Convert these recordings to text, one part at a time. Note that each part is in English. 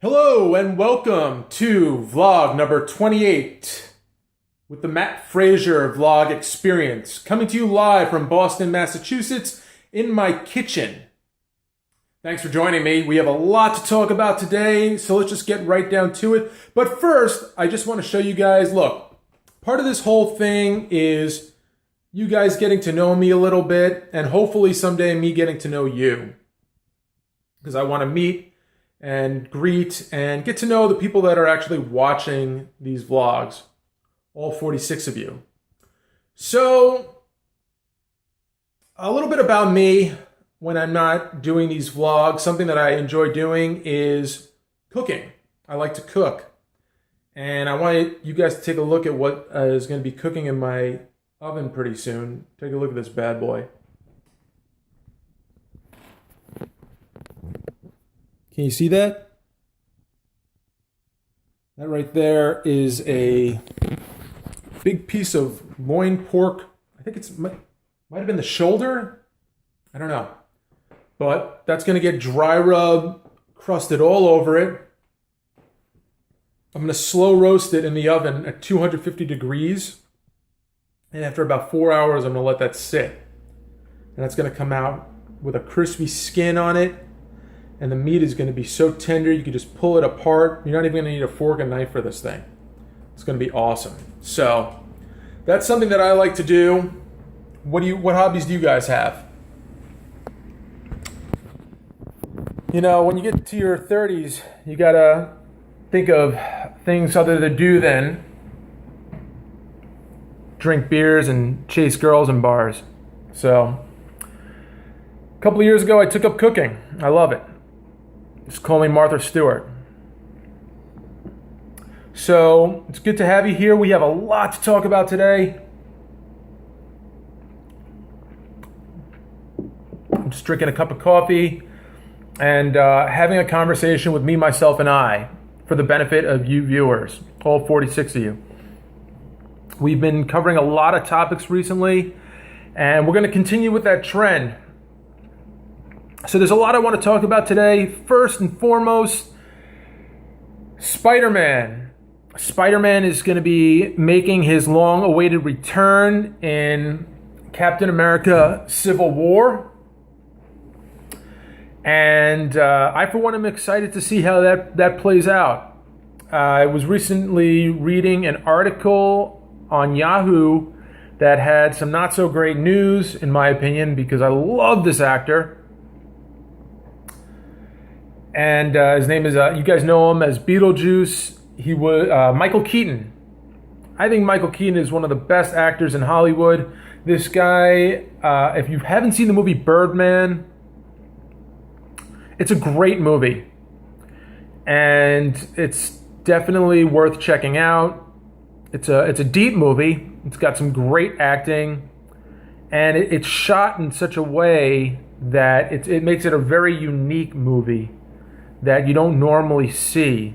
Hello and welcome to vlog number 28 with the MATT FRAZIER Vlog Experience, coming to you live from Boston, Massachusetts in my kitchen. Thanks for joining me. We have a lot to talk about today, so let's just get right down to it. But first, I just want to show you guys, look, part of this whole thing is you guys getting to know me a little bit and hopefully someday me getting to know you. Because I want to meet and greet and get to know the people that are actually watching these vlogs, all 46 of you. So, a little bit about me when I'm not doing these vlogs. Something that I enjoy doing is cooking. I like to cook. And I want you guys to take a look at what is going to be cooking in my oven pretty soon. Take a look at this bad boy. Can you see that? That right there is a big piece of loin pork. I think it might have been the shoulder. I don't know. But that's going to get dry rub, crusted all over it. I'm going to slow roast it in the oven at 250 degrees. And after about 4 hours, I'm going to let that sit. And that's going to come out with a crispy skin on it. And the meat is going to be so tender, you can just pull it apart. You're not even going to need a fork and knife for this thing. It's going to be awesome. So, that's something that I like to do. What hobbies do you guys have? You know, when you get to your 30s, you got to think of things other to do than drink beers and chase girls in bars. So, a couple of years ago, I took up cooking. I love it. Just call me Martha Stewart. So, it's good to have you here. We have a lot to talk about today. I'm just drinking a cup of coffee and having a conversation with me, myself, and I for the benefit of you viewers, all 46 of you. We've been covering a lot of topics recently, and we're going to continue with that trend. So there's a lot I want to talk about today. First and foremost, Spider-Man. Spider-Man is going to be making his long-awaited return in Captain America: Civil War. And I, for one, am excited to see how that plays out. I was recently reading an article on Yahoo that had some not-so-great news, in my opinion, because I love this actor. And his name is, you guys know him as Beetlejuice. He was Michael Keaton. I think Michael Keaton is one of the best actors in Hollywood. This guy, if you haven't seen the movie Birdman, it's a great movie. And it's definitely worth checking out. It's a deep movie. It's got some great acting. And it's shot in such a way that it makes it a very unique movie that you don't normally see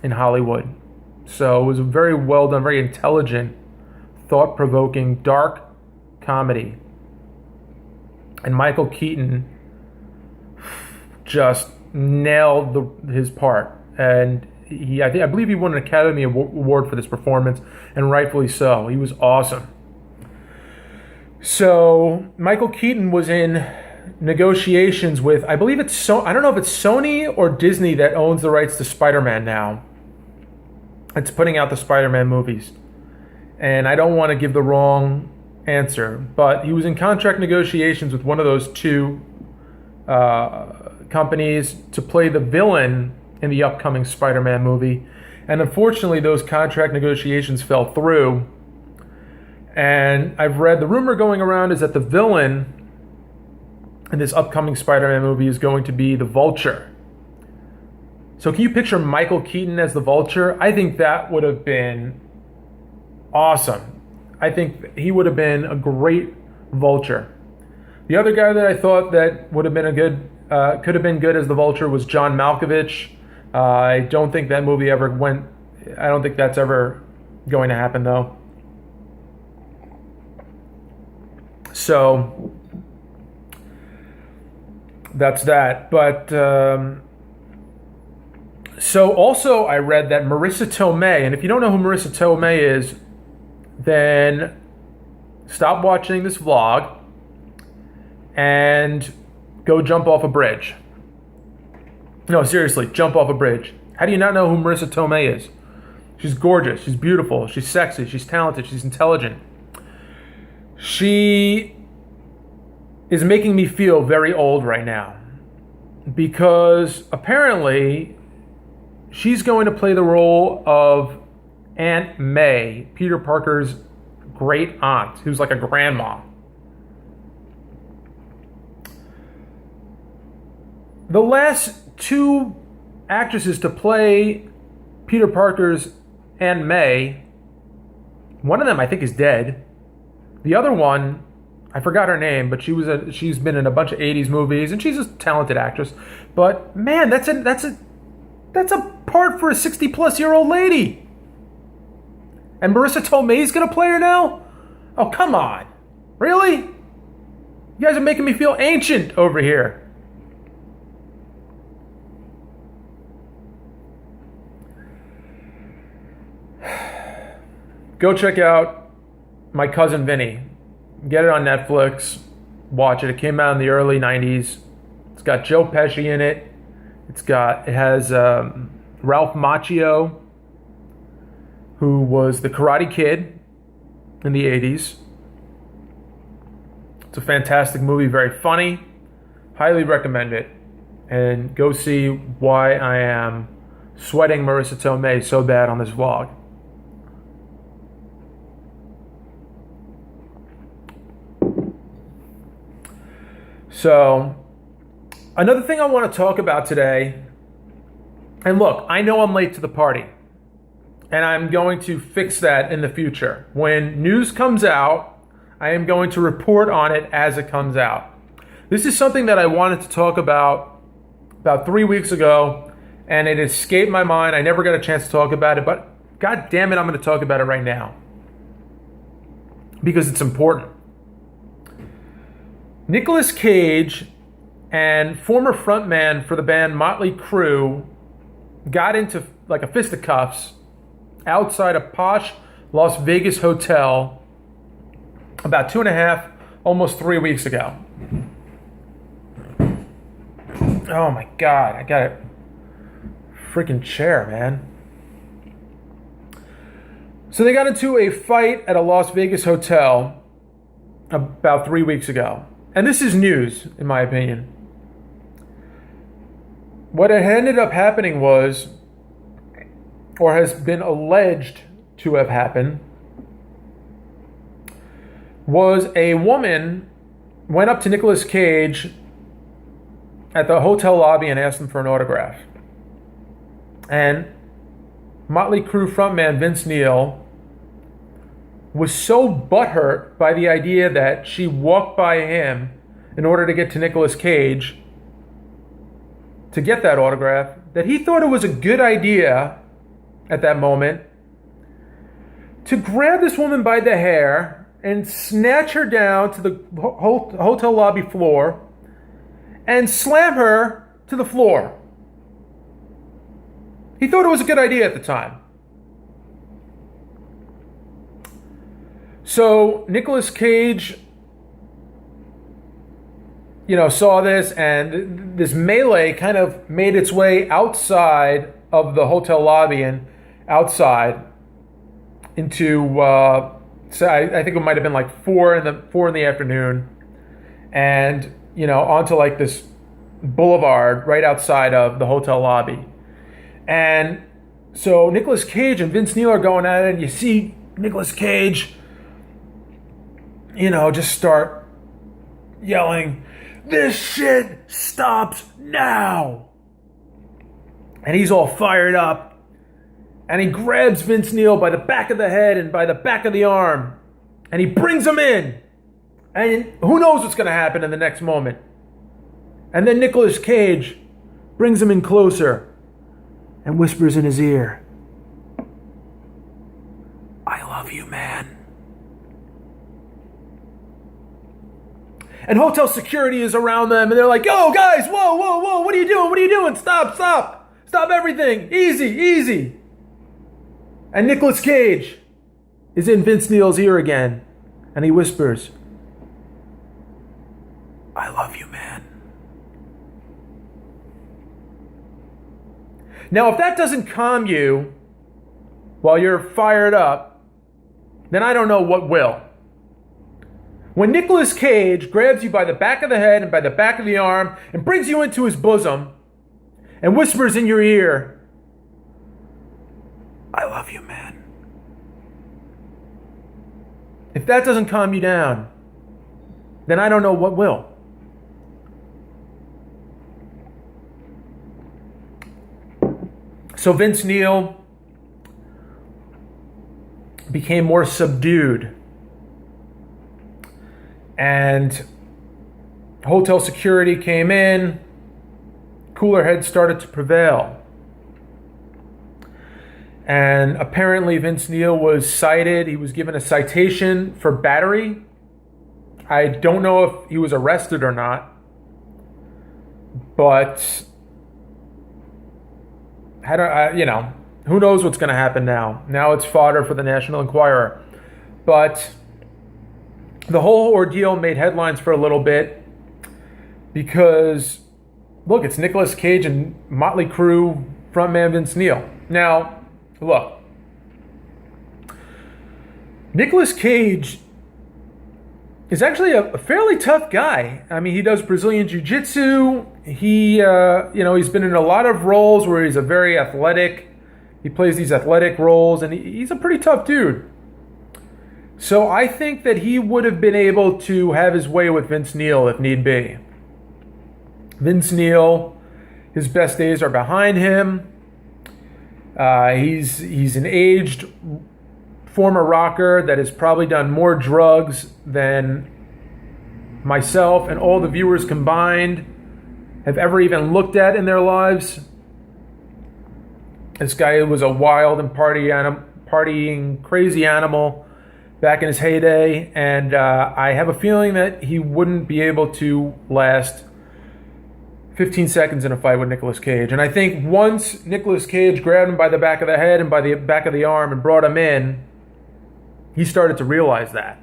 in Hollywood. So it was a very well done, very intelligent, thought-provoking, dark comedy. And Michael Keaton just nailed his part. And I believe he won an Academy Award for this performance, and rightfully so. He was awesome. So Michael Keaton was in negotiations with, I believe I don't know if it's Sony or Disney that owns the rights to Spider-Man now. It's putting out the Spider-Man movies. And I don't want to give the wrong answer, but he was in contract negotiations with one of those two companies to play the villain in the upcoming Spider-Man movie. And unfortunately, those contract negotiations fell through. And I've read, the rumor going around is that the villain in this upcoming Spider-Man movie is going to be the Vulture. So can you picture Michael Keaton as the Vulture? I think that would have been awesome. I think he would have been a great Vulture. The other guy that I thought that would have been could have been good as the Vulture was John Malkovich. I don't think that movie ever went. I don't think that's ever going to happen, though. So that's that. But So also I read that Marissa Tomei, and if you don't know who Marissa Tomei is, then stop watching this vlog and go jump off a bridge. No, seriously, jump off a bridge. How do you not know who Marissa Tomei is? She's gorgeous, she's beautiful, she's sexy, she's talented, she's intelligent. She is making me feel very old right now because apparently she's going to play the role of Aunt May, Peter Parker's great aunt, who's like a grandma. The last two actresses to play Peter Parker's Aunt May, one of them I think is dead. The other one, I forgot her name, but she's been in a bunch of 80s movies, and she's a talented actress. But man, that's a part for a 60-plus-year-old lady. And Marissa Tomei's gonna play her now? Oh, come on. Really? You guys are making me feel ancient over here. Go check out My Cousin Vinny. Get it on Netflix. Watch it. It came out in the early 90s. It's got Joe Pesci in it. It has Ralph Macchio, who was the Karate Kid in the 80s. It's a fantastic movie, very funny. Highly recommend it. And go see why I am sweating Marissa Tomei so bad on this vlog. So, another thing I want to talk about today, and look, I know I'm late to the party, and I'm going to fix that in the future. When news comes out, I am going to report on it as it comes out. This is something that I wanted to talk about 3 weeks ago, and it escaped my mind. I never got a chance to talk about it, but God damn it, I'm going to talk about it right now because it's important. Nicolas Cage and former frontman for the band Motley Crue got into like a fisticuffs outside a posh Las Vegas hotel about 2.5, almost 3 weeks ago. Oh my God, I got a freaking chair, man. So they got into a fight at a Las Vegas hotel about 3 weeks ago. And this is news, in my opinion. What had ended up happening was, or has been alleged to have happened, was a woman went up to Nicolas Cage at the hotel lobby and asked him for an autograph. And Motley Crue frontman Vince Neil was so butthurt by the idea that she walked by him in order to get to Nicolas Cage to get that autograph that he thought it was a good idea at that moment to grab this woman by the hair and snatch her down to the hotel lobby floor and slam her to the floor. He thought it was a good idea at the time. So Nicolas Cage, saw this, and this melee kind of made its way outside of the hotel lobby and outside into, I think it might have been like 4 in the afternoon, and onto like this boulevard right outside of the hotel lobby. And so Nicolas Cage and Vince Neil are going at it, and you see Nicolas Cage, just start yelling, "This shit stops now!" And he's all fired up. And he grabs Vince Neil by the back of the head and by the back of the arm. And he brings him in. And who knows what's going to happen in the next moment. And then Nicolas Cage brings him in closer and whispers in his ear, "I love you, man." And hotel security is around them, and they're like, "Yo, guys, whoa, what are you doing? Stop. Stop everything! Easy, easy! And Nicolas Cage is in Vince Neil's ear again, and he whispers, I love you, man. Now, if that doesn't calm you while you're fired up, then I don't know what will. When Nicolas Cage grabs you by the back of the head and by the back of the arm and brings you into his bosom and whispers in your ear, I love you, man. If that doesn't calm you down, then I don't know what will. So Vince Neil became more subdued, and hotel security came in. Cooler heads started to prevail. And apparently Vince Neil was cited. He was given a citation for battery. I don't know if he was arrested or not, but who knows what's going to happen now. Now it's fodder for the National Enquirer. But the whole ordeal made headlines for a little bit because, look, it's Nicolas Cage and Motley Crue frontman Vince Neil. Now, look, Nicolas Cage is actually a fairly tough guy. I mean, he does Brazilian Jiu-Jitsu. He's been in a lot of roles where he's a very athletic. He plays these athletic roles, and he's a pretty tough dude. So I think that he would have been able to have his way with Vince Neil if need be. Vince Neil, his best days are behind him. He's an aged former rocker that has probably done more drugs than myself and all the viewers combined have ever even looked at in their lives. This guy was a wild and partying crazy animal back in his heyday, and I have a feeling that he wouldn't be able to last 15 seconds in a fight with Nicolas Cage. And I think once Nicolas Cage grabbed him by the back of the head and by the back of the arm and brought him in, he started to realize that.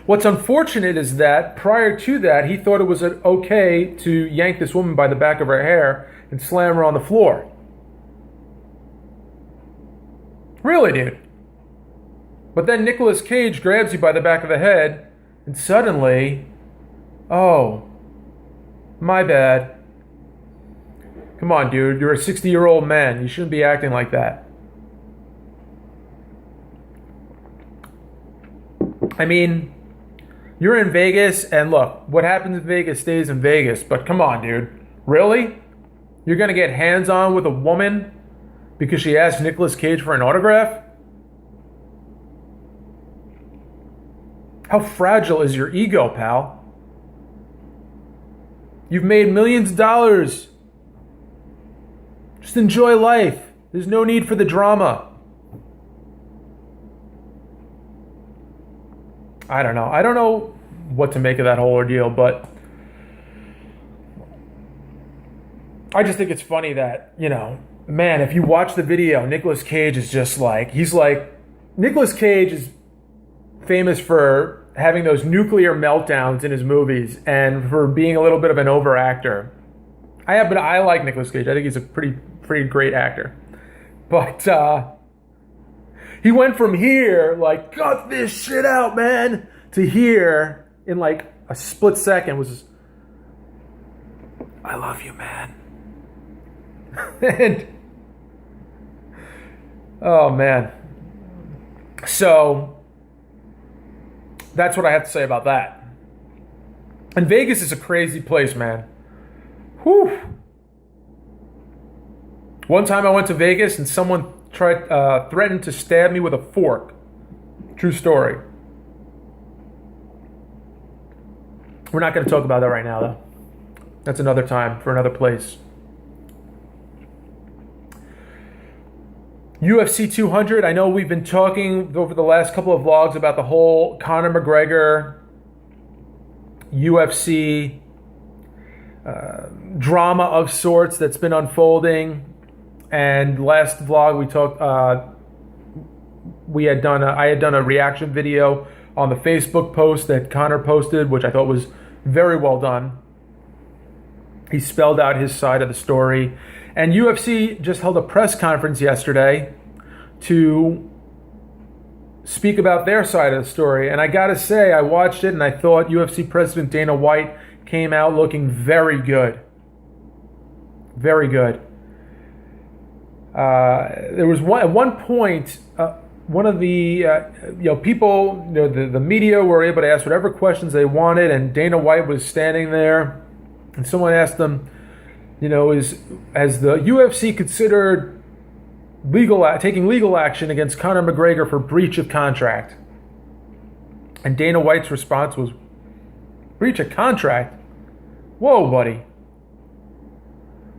What's unfortunate is that prior to that, he thought it was okay to yank this woman by the back of her hair and slam her on the floor. Really, dude. But then Nicolas Cage grabs you by the back of the head, and suddenly, oh, my bad. Come on, dude. You're a 60-year-old man. You shouldn't be acting like that. I mean, you're in Vegas, and look, what happens in Vegas stays in Vegas. But come on, dude. Really? You're going to get hands-on with a woman because she asked Nicolas Cage for an autograph? How fragile is your ego, pal? You've made millions of dollars. Just enjoy life. There's no need for the drama. I don't know. I don't know what to make of that whole ordeal, but I just think it's funny that, man, if you watch the video, Nicolas Cage is just like, Nicolas Cage is famous for having those nuclear meltdowns in his movies and for being a little bit of an overactor. I like Nicolas Cage. I think he's a pretty great actor. But he went from here, like, cut this shit out, man, to here in like a split second was, I love you, man. And, oh, man. So that's what I have to say about that. And Vegas is a crazy place, man. Whew. One time I went to Vegas and someone threatened to stab me with a fork. True story. We're not going to talk about that right now, though. That's another time for another place. UFC 200, I know we've been talking over the last couple of vlogs about the whole Conor McGregor UFC drama of sorts that's been unfolding. And last vlog we talked, I had done a reaction video on the Facebook post that Connor posted, which I thought was very well done. He spelled out his side of the story. And UFC just held a press conference yesterday to speak about their side of the story. And I gotta say, I watched it and I thought UFC President Dana White came out looking very good. Very good. There was at one point, one of the people, the media were able to ask whatever questions they wanted, and Dana White was standing there, and someone asked him, has the UFC considered taking legal action against Conor McGregor for breach of contract? And Dana White's response was, breach of contract? Whoa, buddy.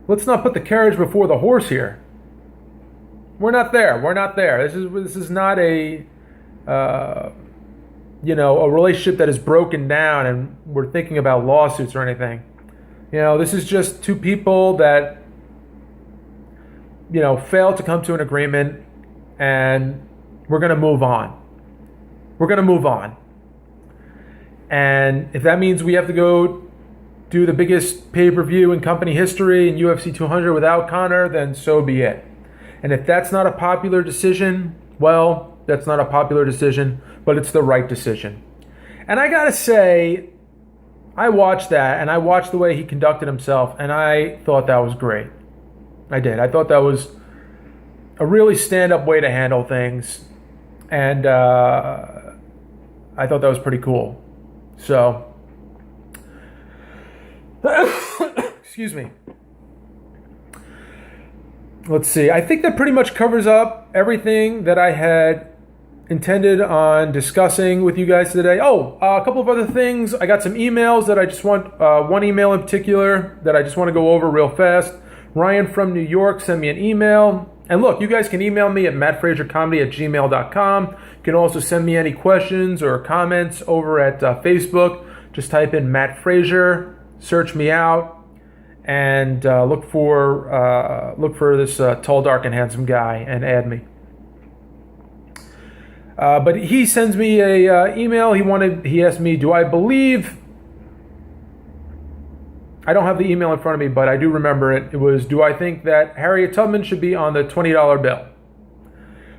Let's not put the carriage before the horse here. We're not there. We're not there. This is not a a relationship that is broken down and we're thinking about lawsuits or anything. This is just two people that failed to come to an agreement, and we're going to move on. We're going to move on. And if that means we have to go do the biggest pay-per-view in company history in UFC 200 without Conor, then so be it. And if that's not a popular decision, well, that's not a popular decision, but it's the right decision. And I gotta say, I watched that, and I watched the way he conducted himself, and I thought that was great. I did. I thought that was a really stand-up way to handle things, and I thought that was pretty cool. So, excuse me. Let's see. I think that pretty much covers up everything that I had intended on discussing with you guys today. Oh, a couple of other things. I got some emails that I just want, one email in particular that I just want to go over real fast. Ryan from New York sent me an email. And look, you guys can email me at mattfraziercomedy@gmail.com. You can also send me any questions or comments over at Facebook. Just type in Matt Frazier, search me out, and look for this tall, dark, and handsome guy and add me. But he sends me a email. He asked me, do I believe? I don't have the email in front of me, but I do remember it. It was, do I think that Harriet Tubman should be on the $20 bill?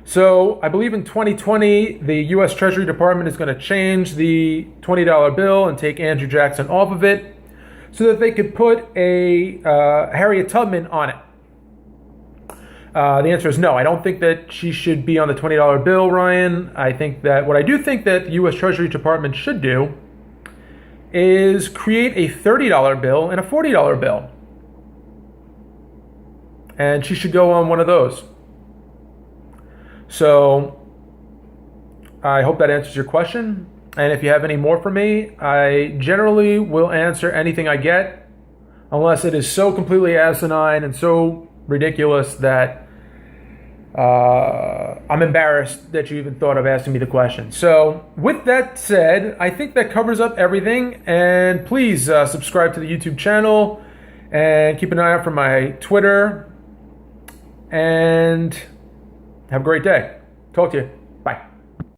So I believe in 2020, the U.S. Treasury Department is going to change the $20 bill and take Andrew Jackson off of it, so that they could put a Harriet Tubman on it. The answer is no. I don't think that she should be on the $20 bill, Ryan. I think that what I do think that the U.S. Treasury Department should do is create a $30 bill and a $40 bill. And she should go on one of those. So I hope that answers your question. And if you have any more for me, I generally will answer anything I get, unless it is so completely asinine and so ridiculous that I'm embarrassed that you even thought of asking me the question. So with that said, I think that covers up everything. And please subscribe to the YouTube channel and keep an eye out for my Twitter. And have a great day. Talk to you.